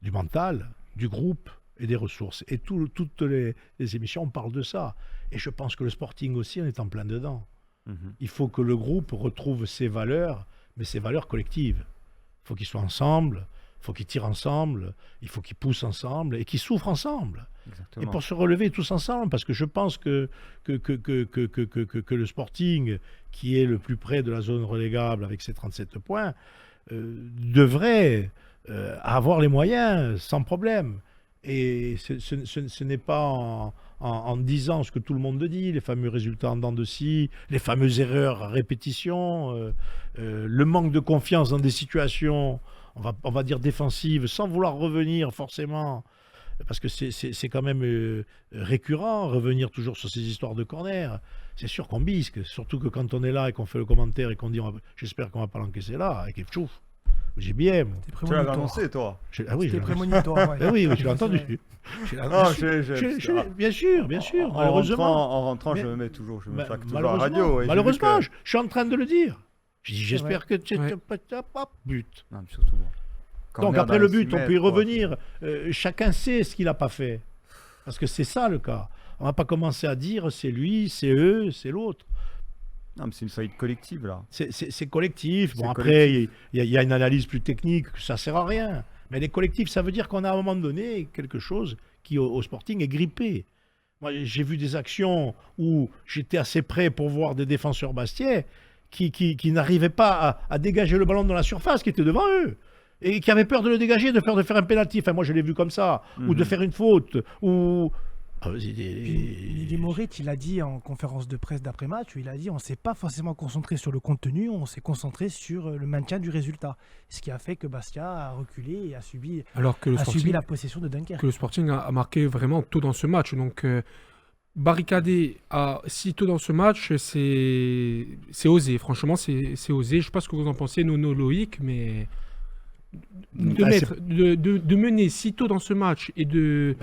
du mental, du groupe et des ressources. Et toutes les émissions, on parle de ça. Et je pense que le Sporting aussi, on est en plein dedans. Il faut que le groupe retrouve ses valeurs, mais ses valeurs collectives. Il faut qu'ils soient ensemble, il faut qu'ils tirent ensemble, il faut qu'ils poussent ensemble et qu'ils souffrent ensemble. Exactement. Et pour se relever tous ensemble, parce que je pense que le Sporting, qui est le plus près de la zone relégable avec ses 37 points, devrait avoir les moyens sans problème. Et ce n'est pas en disant ce que tout le monde dit, les fameux résultats en dents de scie, les fameuses erreurs à répétition, le manque de confiance dans des situations, on va dire défensives, sans vouloir revenir forcément, parce que c'est quand même récurrent, revenir toujours sur ces histoires de corner. C'est sûr qu'on bisque, surtout que quand on est là et qu'on fait le commentaire et qu'on dit j'espère qu'on va pas l'encaisser là, et qu'il chouf. J'ai bien. Tu l'avais annoncé, toi. Ah oui, C'était prémonitoire. Ouais. Oui, tu l'as entendu. Bien sûr. Malheureusement. En rentrant, Mais- je me mets toujours, je me Ma- claque toujours à la malheureusement, radio. et j'ai vu malheureusement, que- je suis en train de le dire. J'ai dit, C'est j'espère que tu Ouais. pas but. Non, mais surtout, bon. Donc Corner après dans le les but, 6 on peut y mètres, quoi. revenir. Chacun sait ce qu'il n'a pas fait. Parce que c'est ça le cas. On va pas commencer à dire c'est lui, c'est eux, c'est l'autre. Non, mais c'est une faillite collective, là. C'est collectif. Bon, C'est après, il y a une analyse plus technique, ça sert à rien. Mais les collectifs, ça veut dire qu'on a à un moment donné quelque chose qui, au Sporting, est grippé. Moi, j'ai vu des actions où j'étais assez près pour voir des défenseurs bastiais qui n'arrivaient pas à dégager le ballon dans la surface, qui était devant eux. Et qui avaient peur de le dégager, de peur de faire un pénalty. Enfin, moi, je l'ai vu comme ça. Ou de faire une faute. Ou... Ah, vas-y, Lily Moret, il a dit en conférence de presse d'après-match, il a dit on ne s'est pas forcément concentré sur le contenu, on s'est concentré sur le maintien du résultat. Ce qui a fait que Bastia a reculé et a subi Alors que le Sporting, la possession de Dunkerque. que le Sporting a marqué vraiment tôt dans ce match. Donc, barricader si tôt dans ce match, c'est osé. Franchement, c'est osé. Je ne sais pas ce que vous en pensez, Nono, Loïc, mais de mener si tôt dans ce match et de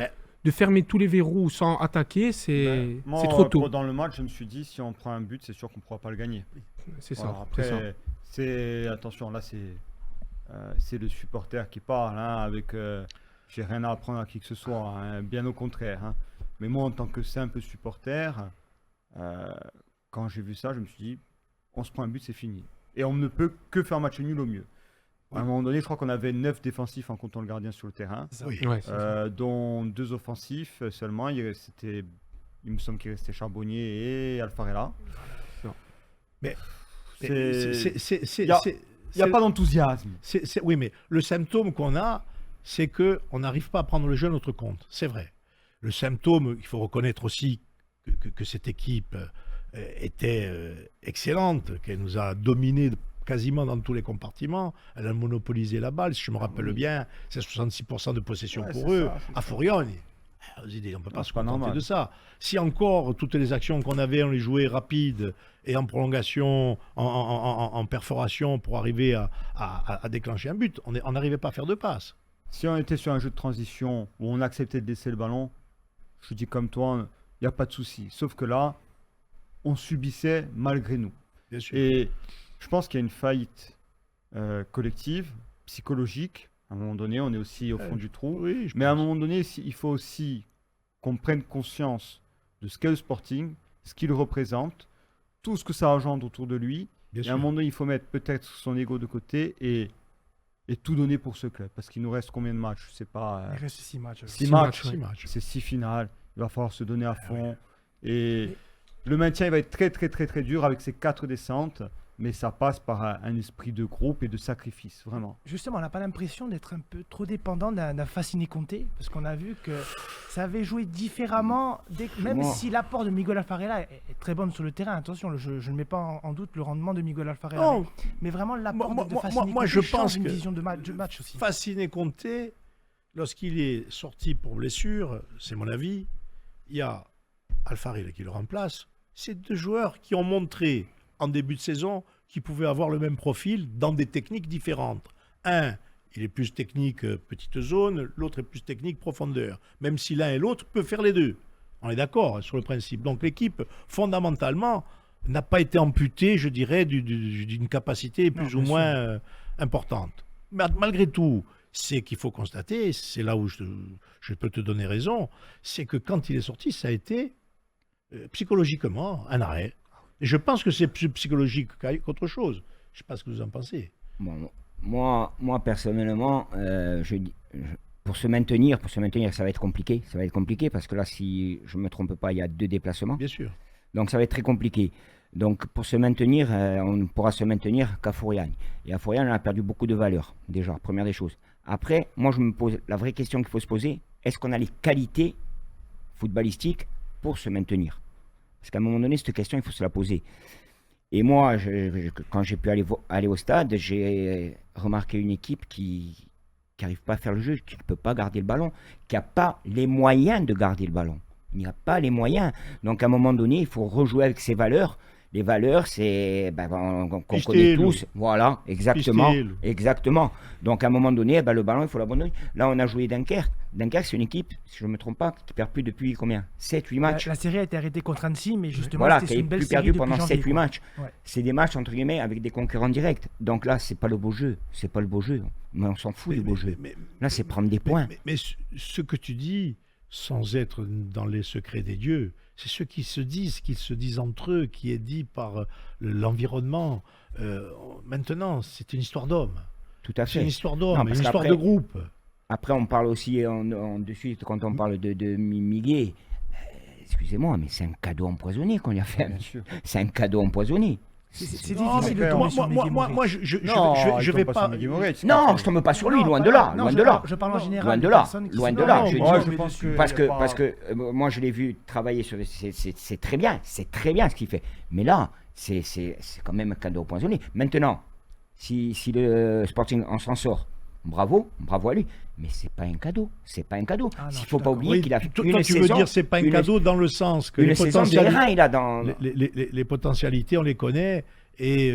fermer tous les verrous sans attaquer, c'est Moi, trop tôt. Dans le match, je me suis dit, si on prend un but, c'est sûr qu'on ne pourra pas le gagner. C'est Voilà, ça. c'est ça. après, attention, là, c'est le supporter qui parle, hein, avec, j'ai rien à apprendre à qui que ce soit, hein, bien au contraire. Hein. Mais moi, en tant que simple supporter, quand j'ai vu ça, je me suis dit, on se prend un but, c'est fini. Et on ne peut que faire match nul au mieux. À un moment donné, je crois qu'on avait 9 défensifs en comptant le gardien sur le terrain, Oui. Ouais, c'est ça. dont 2 offensifs seulement. Il me semble qu'il restait Charbonnier et Alfarella. Mais Il n'y a pas d'enthousiasme. Oui, mais le symptôme qu'on a, c'est qu'on n'arrive pas à prendre le jeu à notre compte. C'est vrai. Le symptôme, il faut reconnaître aussi que cette équipe était excellente, qu'elle nous a dominés quasiment dans tous les compartiments. Elle a monopolisé la balle, si je me rappelle bien, c'est 66% de possession Ouais, pour c'est eux. ça, c'est À ça. Forione, on ne peut pas Non, se c'est pas contenter normal. de ça. Si encore toutes les actions qu'on avait, on les jouait rapides et en prolongation, en perforation pour arriver à déclencher un but, on n'arrivait pas à faire de passe. Si on était sur un jeu de transition où on acceptait de laisser le ballon, je dis comme toi, il n'y a pas de souci. Sauf que là, on subissait malgré nous. Bien sûr. Et je pense qu'il y a une faillite collective, psychologique. À un moment donné, on est aussi au fond du trou. Oui, Mais à un moment donné, il faut aussi qu'on prenne conscience de ce qu'est le Sporting, ce qu'il représente, tout ce que ça engendre autour de lui. Bien Et à un sûr. moment donné, il faut mettre peut-être son ego de côté et tout donner pour ce club. Parce qu'il nous reste combien de matchs? Je sais pas. Il reste 6 matchs. 6 Six matchs. matchs, Six matchs. C'est 6 finales. Il va falloir se donner à fond. Et le maintien, il va être très, très, très, très dur avec ces 4 descentes. Mais ça passe par un esprit de groupe et de sacrifice, vraiment. Justement, on n'a pas l'impression d'être un peu trop dépendant d'un Facine Conté, parce qu'on a vu que ça avait joué différemment, même Moi- si l'apport de Miguel Alfarella est très bon sur le terrain. Attention, je ne mets pas en doute le rendement de Miguel Alfarella, Non, mais vraiment l'apport Moi- de moi- Facine moi, Conté je change pense une que- vision de match aussi. Fasciné Conté, lorsqu'il est sorti pour blessure, c'est mon avis, il y a Alfaril qui le remplace. C'est 2 joueurs qui ont montré en début de saison qu'ils pouvaient avoir le même profil dans des techniques différentes. Un, il est plus technique petite zone, l'autre est plus technique profondeur. Même si l'un et l'autre peuvent faire les deux. On est d'accord sur le principe. Donc l'équipe, fondamentalement, n'a pas été amputée, je dirais, d'une capacité plus Non, ou bien moins importante. malgré tout, c'est qu'il faut constater, c'est là où je peux te donner raison, c'est que quand il est sorti, ça a été psychologiquement un arrêt. Et je pense que c'est plus psychologique qu'autre chose. Je ne sais pas ce que vous en pensez. Bon, moi personnellement, pour se maintenir, ça va être compliqué. Ça va être compliqué parce que là, si je ne me trompe pas, il y a 2 déplacements. Bien sûr. Donc ça va être très compliqué. Donc pour se maintenir, on ne pourra se maintenir qu'à Fouriane. Et à Fouriane, on a perdu beaucoup de valeur, déjà, première des choses. Après, moi je me pose la vraie question qu'il faut se poser, est-ce qu'on a les qualités footballistiques pour se maintenir? Parce qu'à un moment donné, cette question, il faut se la poser. Et moi, quand j'ai pu aller au stade, j'ai remarqué une équipe qui n'arrive pas à faire le jeu, qui ne peut pas garder le ballon, qui n'a pas les moyens de garder le ballon. Il n'y a pas les moyens. Donc à un moment donné, il faut rejouer avec ses valeurs. Les valeurs, c'est qu'on connaît tous. Voilà, exactement. Pistel. Exactement. Donc à un moment donné, le ballon, il faut l'abandonner. Là, on a joué Dunkerque. Dunkerque, c'est une équipe, si je ne me trompe pas, qui perd plus depuis combien? 7-8 matchs. La série a été arrêtée contre Annecy, mais justement, Voilà, c'était qui une a belle plus série perdu depuis pendant janvier, 7-8 quoi. matchs. Ouais. C'est des matchs, entre guillemets, avec des concurrents directs. Donc là, c'est pas le beau jeu. C'est pas le beau jeu. Mais on s'en fout du beau jeu. Là, c'est prendre des points. Mais ce que tu dis, sans être dans les secrets des dieux, c'est ce qu'ils se disent entre eux, qui est dit par l'environnement. Maintenant, c'est une histoire d'homme. Tout à C'est fait. une histoire Non, d'homme, parce une histoire qu'après- de groupe. Après, on parle aussi de suite, quand on parle de Miguel, excusez-moi, mais c'est un cadeau empoisonné qu'on lui a fait. Bien sûr. C'est un cadeau empoisonné. C'est Non, difficile mais de tomber sur Miguel moi, Moritz. je vais pas. Non, je tombe pas sur lui, Non, loin pas- de là, non, loin je de là. parle- Je parle en général. Loin de des là, personnes qui loin sont de dans là. le- Je Moi, dis- je pense que Parce que, y a pas- parce que moi, je l'ai vu travailler sur. C'est très bien, c'est très bien ce qu'il fait. Mais là, c'est quand même un cadeau empoisonné. Maintenant, si le Sporting en s'en sort, bravo à lui. Mais c'est pas un cadeau, c'est pas un cadeau. Ah non, Il je suis faut pas d'accord. oublier Oui, qu'il a toi, une tu veux saison. dire c'est pas un une- cadeau dans le sens que Une les saison de potentialités, R1, il a dans. les potentialités, on les connaît, et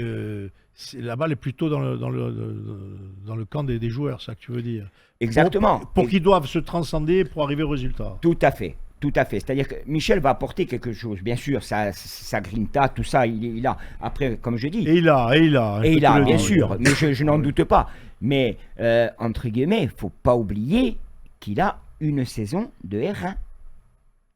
la balle est plutôt dans le camp des joueurs, ça que tu veux dire. Exactement. Pour qu'ils doivent se transcender pour arriver au résultat. Tout à fait. Tout à fait. C'est-à-dire que Michel va apporter quelque chose. Bien sûr, sa grinta, tout ça, il a. Après, comme je dis. Et il a. Et il a, bien dit. sûr. Mais je n'en doute pas. Mais, entre guillemets, il ne faut pas oublier qu'il a une saison de R1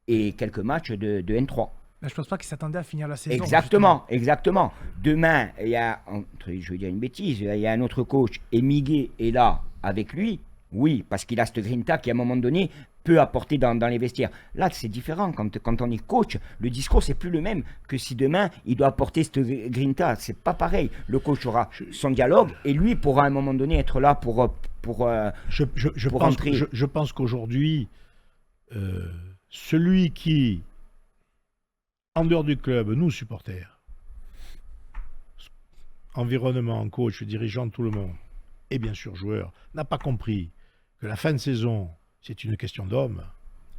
et quelques matchs de N3. Je pense pas qu'il s'attendait à finir la saison. Exactement, exactement. Demain, il y a, je vais dire une bêtise, il y a un autre coach, et Miguel est là avec lui. Oui, parce qu'il a cette grinta qui, à un moment donné, peut apporter dans les vestiaires. Là, c'est différent. Quand on est coach, le discours, c'est plus le même que si demain, il doit apporter cette grinta. C'est pas pareil. Le coach aura son dialogue et lui pourra, à un moment donné, être là pour rentrer. Je pense qu'aujourd'hui, celui qui, en dehors du club, nous, supporters, environnement, coach, dirigeant, tout le monde, et bien sûr joueurs, n'a pas compris que la fin de saison, c'est une question d'homme.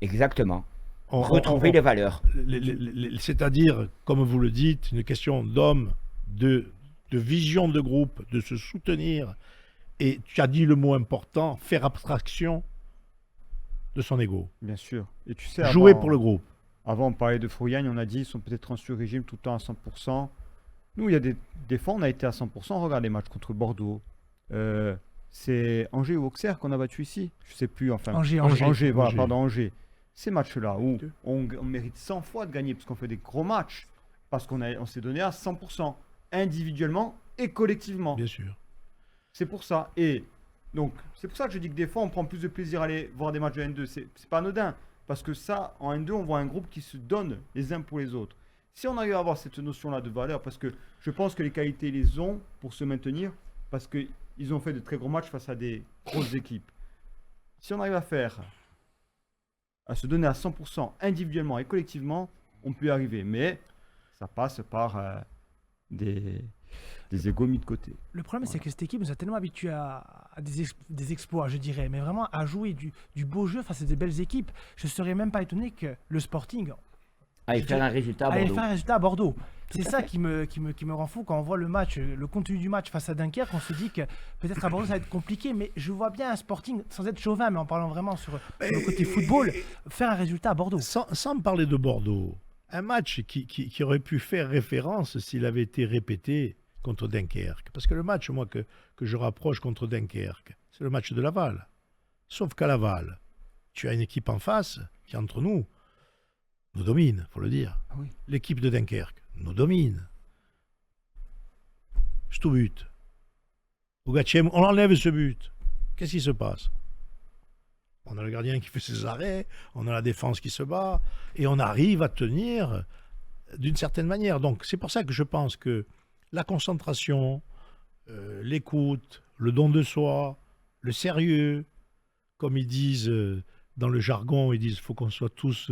Exactement. Retrouver les valeurs. C'est-à-dire, comme vous le dites, une question d'homme, de vision de groupe, de se soutenir. Et tu as dit le mot important, faire abstraction de son ego. Bien sûr. Et tu sais, Jouer avant- pour le groupe. Avant, on parlait de Frouillagne, on a dit ils sont peut-être en sur-régime tout le temps à 100%. Nous, il y a des fois, on a été à 100%. Regarde les matchs contre Bordeaux. C'est Angers ou Auxerre qu'on a battu ici. Je sais plus, enfin. Angers. Voilà, Angers. pardon, Angers. Ces matchs-là où on mérite 100 fois de gagner parce qu'on fait des gros matchs, parce on s'est donné à 100%, individuellement et collectivement. Bien sûr. C'est pour ça. Et donc, c'est pour ça que je dis que des fois, on prend plus de plaisir à aller voir des matchs de N2. C'est pas anodin. Parce que ça, en N2, on voit un groupe qui se donne les uns pour les autres. Si on arrive à avoir cette notion-là de valeur, parce que je pense que les qualités les ont pour se maintenir, parce qu'ils ont fait de très gros matchs face à des grosses équipes. Si on arrive à se donner à 100% individuellement et collectivement, on peut y arriver. Mais ça passe par des égos mis de côté. Le problème, c'est que cette équipe nous a tellement habitués à des exploits, je dirais, mais vraiment à jouer du beau jeu face à des belles équipes. Je ne serais même pas étonné que le Sporting Allez faire un résultat à allait Bordeaux. faire un résultat à Bordeaux. C'est à ça fait. qui me rend fou quand on voit le match, le contenu du match face à Dunkerque. On se dit que peut-être à Bordeaux ça va être compliqué, mais je vois bien un Sporting, sans être chauvin, mais en parlant vraiment sur le côté football, faire un résultat à Bordeaux. Sans me parler de Bordeaux, un match qui aurait pu faire référence s'il avait été répété contre Dunkerque. Parce que le match, moi, que je rapproche contre Dunkerque, c'est le match de Laval. Sauf qu'à Laval, tu as une équipe en face qui, entre nous domine, il faut le dire. Ah oui. L'équipe de Dunkerque nous domine. C'est tout but. Bougachem, on enlève ce but. Qu'est-ce qui se passe? On a le gardien qui fait ses arrêts, on a la défense qui se bat, et on arrive à tenir d'une certaine manière. Donc c'est pour ça que je pense que la concentration, l'écoute, le don de soi, le sérieux, comme ils disent dans le jargon, ils disent qu'il faut qu'on soit tous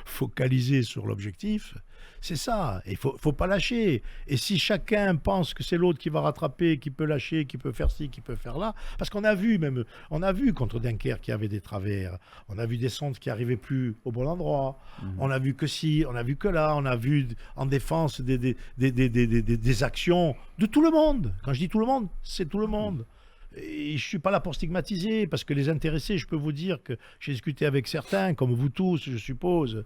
focalisés sur l'objectif. C'est ça, il ne faut pas lâcher. Et si chacun pense que c'est l'autre qui va rattraper, qui peut lâcher, qui peut faire ci, qui peut faire là, parce qu'on a vu contre Dunkerque qu'il y avait des travers, on a vu des centres qui n'arrivaient plus au bon endroit, on a vu que ci, on a vu que là, on a vu en défense des actions de tout le monde. Quand je dis tout le monde, c'est tout le monde. Et je ne suis pas là pour stigmatiser, parce que les intéressés, je peux vous dire que j'ai discuté avec certains, comme vous tous, je suppose.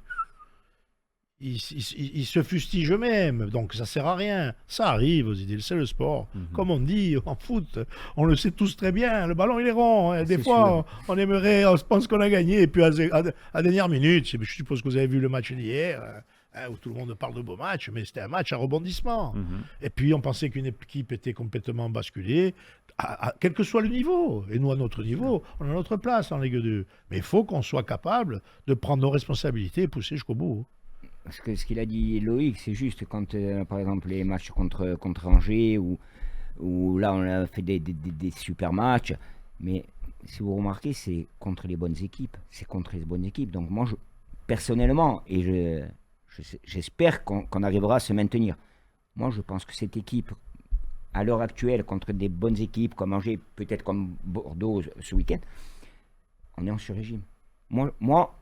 Ils se fustigent eux-mêmes, donc ça ne sert à rien. Ça arrive aux idées, c'est le sport. Comme on dit en foot, on le sait tous très bien, le ballon il est rond. Hein. Des fois, on aimerait, on se pense qu'on a gagné, et puis à dernière minute, je suppose que vous avez vu le match d'hier, où tout le monde parle de beau match, mais c'était un match à rebondissement. Et puis on pensait qu'une équipe était complètement basculée, quel que soit le niveau. Et nous, à notre niveau, on a notre place en Ligue 2. Mais il faut qu'on soit capable de prendre nos responsabilités et pousser jusqu'au bout. Parce que ce qu'il a dit Loïc, c'est juste quand, par exemple, les matchs contre Angers, où là, on a fait des super matchs. Mais si vous remarquez, c'est contre les bonnes équipes. C'est contre les bonnes équipes. Donc moi, personnellement, et j'espère qu'on arrivera à se maintenir. Moi, je pense que cette équipe, à l'heure actuelle, contre des bonnes équipes comme Angers, peut-être comme Bordeaux ce week-end, on est en sur-régime.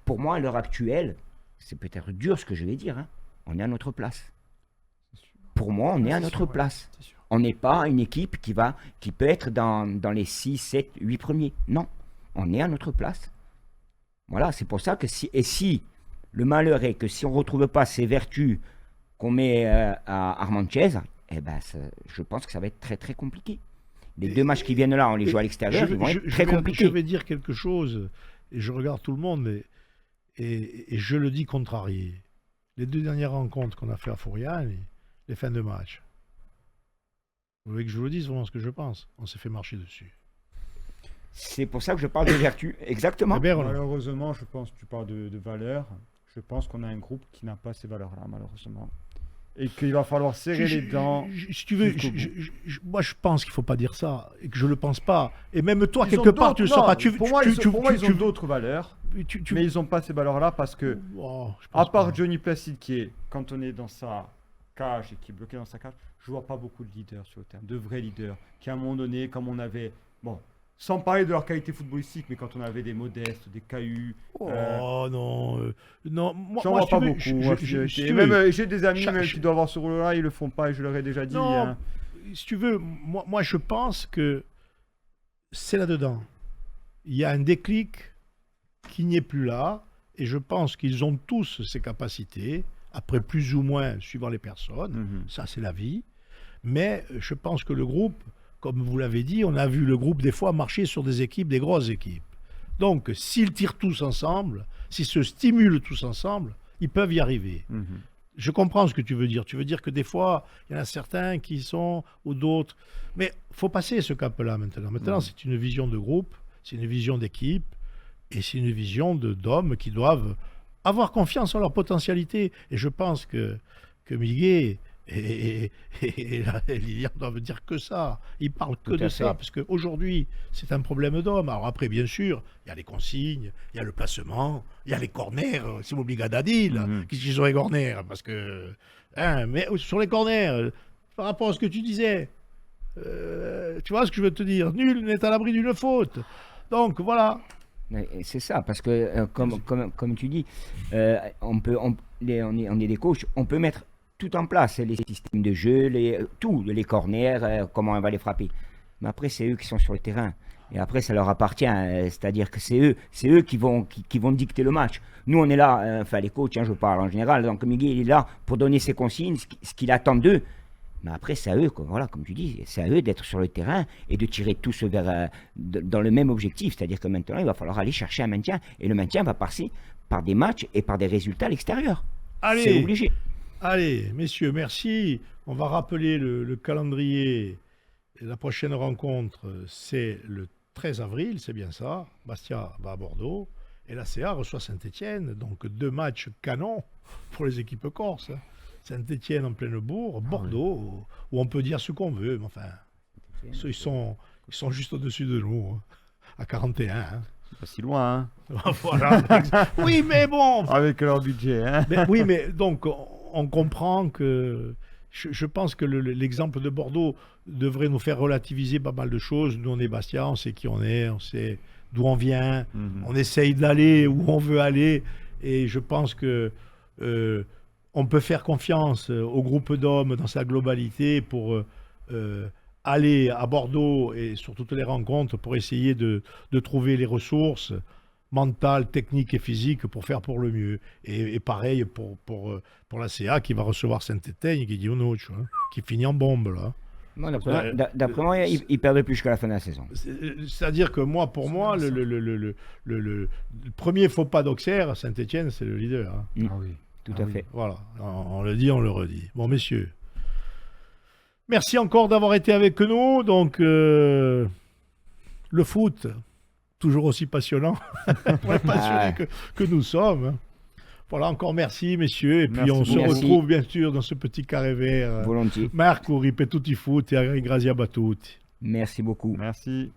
Pour moi, à l'heure actuelle, c'est peut-être dur ce que je vais dire, hein, on est à notre place. Pour moi, on est à notre place. On n'est pas une équipe qui peut être dans les 6, 7, 8 premiers. Non, on est à notre place. Voilà, c'est pour ça que si le malheur est que si on ne retrouve pas ces vertus qu'on met à Armanthez, je pense que ça va être très très compliqué. Les deux matchs qui viennent là, on les joue à l'extérieur, ils vont être très compliqués. Je vais dire quelque chose, et je regarde tout le monde, et je le dis contrarié. Les deux dernières rencontres qu'on a fait à Fourian, les fins de match, vous voulez que je vous le dise vraiment ce que je pense? On s'est fait marcher dessus. C'est pour ça que je parle de vertu, exactement. Malheureusement, je pense que tu parles de valeurs. Je pense qu'on a un groupe qui n'a pas ces valeurs-là, malheureusement. Et qu'il va falloir serrer les dents. Si tu veux, moi je pense qu'il ne faut pas dire ça, et que je ne le pense pas. Et même toi, quelque part, tu ne le sens pas. Pour moi, ils ont d'autres valeurs, mais ils n'ont pas ces valeurs-là parce que, à part Johnny Placide qui est cantonné dans sa cage et qui est bloqué dans sa cage, je ne vois pas beaucoup de leaders sur le terrain, de vrais leaders, qui à un moment donné, comme on avait... Sans parler de leur qualité footballistique, mais quand on avait des Modestes, des Cahuts... non, moi, j'en vois pas beaucoup. J'ai des amis même qui doivent avoir ce rôle-là, ils le font pas, et je leur ai déjà dit. Non, si tu veux, moi je pense que c'est là-dedans. Il y a un déclic qui n'y est plus là, et je pense qu'ils ont tous ces capacités, après plus ou moins, suivant les personnes, ça c'est la vie, mais je pense que le groupe... Comme vous l'avez dit, on a vu le groupe des fois marcher sur des équipes, des grosses équipes. Donc, s'ils tirent tous ensemble, s'ils se stimulent tous ensemble, ils peuvent y arriver. Je comprends ce que tu veux dire. Tu veux dire que des fois, il y en a certains qui sont, ou d'autres. Mais il faut passer ce cap-là maintenant. Maintenant, c'est une vision de groupe, c'est une vision d'équipe, et c'est une vision d'hommes qui doivent avoir confiance en leur potentialité. Et je pense que Miguel... Et Lilian doivent dire que ça. Ils parlent que de ça, parce qu'aujourd'hui, c'est un problème d'homme. Alors après, bien sûr, il y a les consignes, il y a le placement, il y a les corners. C'est obligadadil. Qu'est-ce qu'ils sont les corners? Parce que, mais sur les corners, par rapport à ce que tu disais, tu vois ce que je veux te dire? Nul n'est à l'abri d'une faute. Donc, voilà. C'est ça, parce que, comme tu dis, on est des coachs, on peut mettre tout en place, les systèmes de jeu, les corners, comment on va les frapper. Mais après, c'est eux qui sont sur le terrain. Et après, ça leur appartient. C'est-à-dire que c'est eux qui vont dicter le match. Nous, on est là, les coachs, je parle en général. Donc, Miguel, il est là pour donner ses consignes, ce qu'il attend d'eux. Mais après, c'est à eux, quoi. Voilà, comme tu dis, c'est à eux d'être sur le terrain et de tirer tous vers, dans le même objectif. C'est-à-dire que maintenant, il va falloir aller chercher un maintien. Et le maintien va passer par des matchs et par des résultats à l'extérieur. C'est Allez, obligé. allez, messieurs, merci. On va rappeler le calendrier. La prochaine rencontre, c'est le 13 avril, c'est bien ça. Bastia va à Bordeaux. Et la CA reçoit Saint-Etienne. Donc 2 matchs canons pour les équipes corses. Saint-Etienne en pleine bourre, Bordeaux, où on peut dire ce qu'on veut. Mais enfin, ils sont juste au-dessus de nous, hein, à 41. Hein. Pas si loin, hein. Voilà. Oui, mais bon. Avec leur budget, hein. Oui, mais donc, on comprend que. Je pense que l'exemple de Bordeaux devrait nous faire relativiser pas mal de choses. Nous, on est Bastia, on sait qui on sait d'où on vient, on essaye d'aller où on veut aller. Et je pense que on peut faire confiance au groupe d'hommes dans sa globalité pour aller à Bordeaux et sur toutes les rencontres pour essayer de trouver les ressources mentales, techniques et physiques pour faire pour le mieux. Et pareil pour la CA qui va recevoir Saint-Etienne, qui dit qui finit en bombe là. Moi, d'après moi, ils perdent plus jusqu'à la fin de la saison. C'est-à-dire que pour moi, le premier faux pas d'Auxerre, Saint-Etienne, c'est le leader. Hein. Ah oui, tout à fait. Voilà, on le dit, on le redit. Bon, messieurs, merci encore d'avoir été avec nous. Donc, le foot, toujours aussi passionnant, passionné que nous sommes. Hein. Voilà, encore merci, messieurs. Et puis, on se retrouve, bien sûr, dans ce petit carré vert. Volontiers. Marco, ripetuti foot et grazie a tutti. Merci beaucoup. Merci.